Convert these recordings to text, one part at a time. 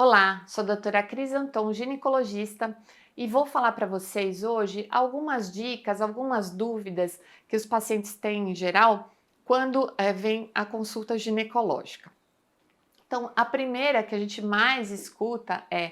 Olá, sou a doutora Cris Anton, ginecologista, e vou falar para vocês hoje algumas dicas, algumas dúvidas que os pacientes têm em geral quando vem a consulta ginecológica. Então, a primeira que a gente mais escuta é: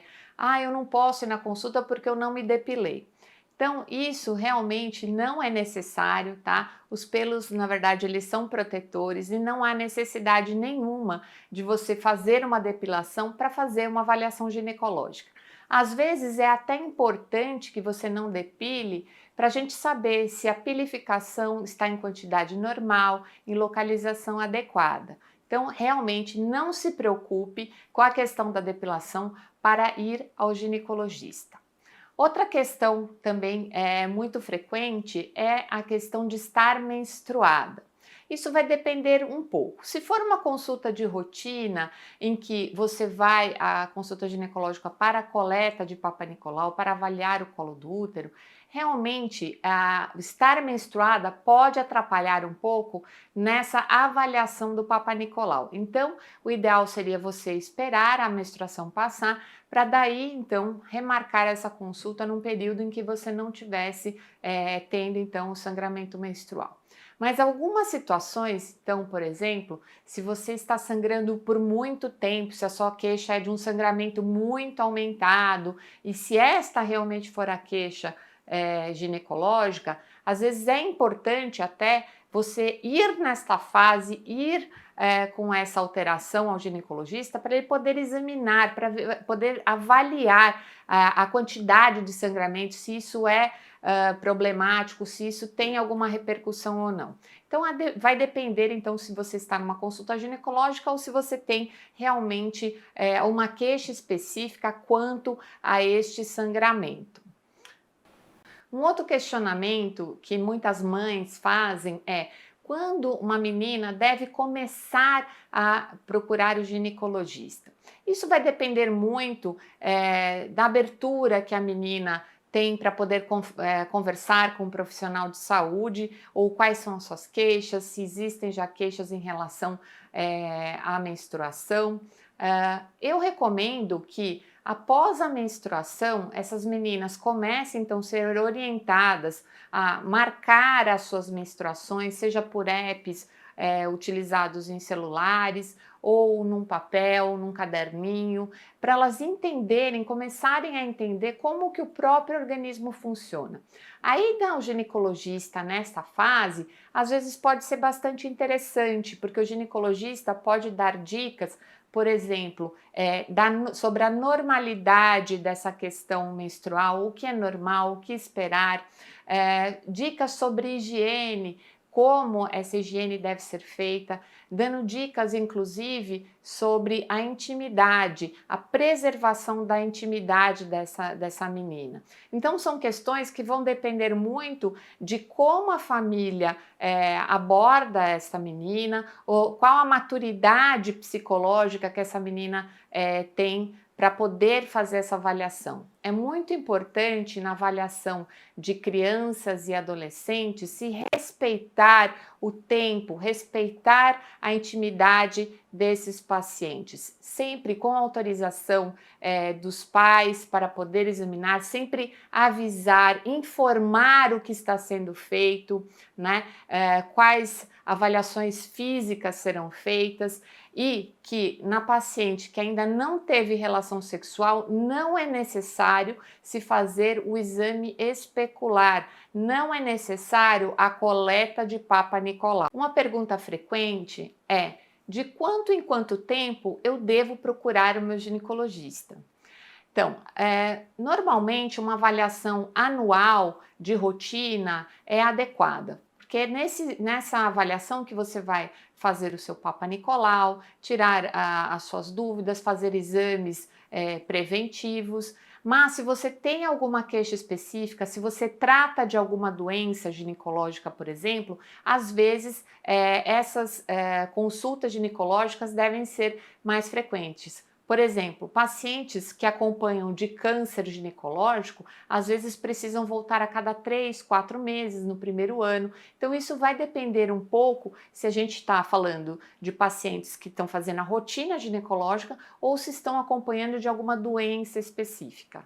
eu não posso ir na consulta porque eu não me depilei. Então, isso realmente não é necessário, tá? Os pelos, na verdade, eles são protetores e não há necessidade nenhuma de você fazer uma depilação para fazer uma avaliação ginecológica. Às vezes é até importante que você não depile para a gente saber se a pilificação está em quantidade normal, em localização adequada. Então, realmente não se preocupe com a questão da depilação para ir ao ginecologista. Outra questão também muito frequente é a questão de estar menstruada. Isso vai depender um pouco. Se for uma consulta de rotina, em que você vai à consulta ginecológica para a coleta de Papa Nicolau, para avaliar o colo do útero, realmente estar menstruada pode atrapalhar um pouco nessa avaliação do Papa Nicolau. Então, o ideal seria você esperar a menstruação passar para daí então remarcar essa consulta num período em que você não tivesse tendo então o sangramento menstrual. Mas algumas situações, então, por exemplo, se você está sangrando por muito tempo, se a sua queixa é de um sangramento muito aumentado, e se esta realmente for a queixa ginecológica, às vezes é importante até você ir nesta fase, ir com essa alteração ao ginecologista para ele poder examinar, para poder avaliar a quantidade de sangramento, se isso é problemático, se isso tem alguma repercussão ou não. Então, vai depender, então, se você está numa consulta ginecológica ou se você tem realmente uma queixa específica quanto a este sangramento. Um outro questionamento que muitas mães fazem é: quando uma menina deve começar a procurar o ginecologista? Isso vai depender muito da abertura que a menina tem para poder conversar com um profissional de saúde, ou quais são as suas queixas, se existem já queixas em relação à menstruação. Eu recomendo que após a menstruação, essas meninas comecem então a ser orientadas a marcar as suas menstruações, seja por apps utilizados em celulares ou num papel, num caderninho, para elas entenderem, começarem a entender como que o próprio organismo funciona. A ida ao ginecologista nesta fase, às vezes pode ser bastante interessante, porque o ginecologista pode dar dicas, por exemplo, sobre a normalidade dessa questão menstrual, o que é normal, o que esperar, dicas sobre higiene, como essa higiene deve ser feita, dando dicas, inclusive, sobre a intimidade, a preservação da intimidade dessa menina. Então, são questões que vão depender muito de como a família aborda essa menina, ou qual a maturidade psicológica que essa menina tem para poder fazer essa avaliação. É muito importante na avaliação de crianças e adolescentes se respeitar o tempo, respeitar a intimidade desses pacientes, sempre com autorização dos pais para poder examinar, sempre avisar, informar o que está sendo feito, né? Quais avaliações físicas serão feitas, e que na paciente que ainda não teve relação sexual não é necessário se fazer o exame especular, não é necessário a coleta de Papa Nicolau. Uma pergunta frequente é: de quanto em quanto tempo eu devo procurar o meu ginecologista? Então, normalmente uma avaliação anual de rotina é adequada, porque nessa avaliação que você vai fazer o seu Papa Nicolau, tirar as suas dúvidas, fazer exames preventivos. Mas se você tem alguma queixa específica, se você trata de alguma doença ginecológica, por exemplo, às vezes essas consultas ginecológicas devem ser mais frequentes. Por exemplo, pacientes que acompanham de câncer ginecológico, às vezes precisam voltar a cada 3, 4 meses no primeiro ano. Então, isso vai depender um pouco se a gente está falando de pacientes que estão fazendo a rotina ginecológica ou se estão acompanhando de alguma doença específica.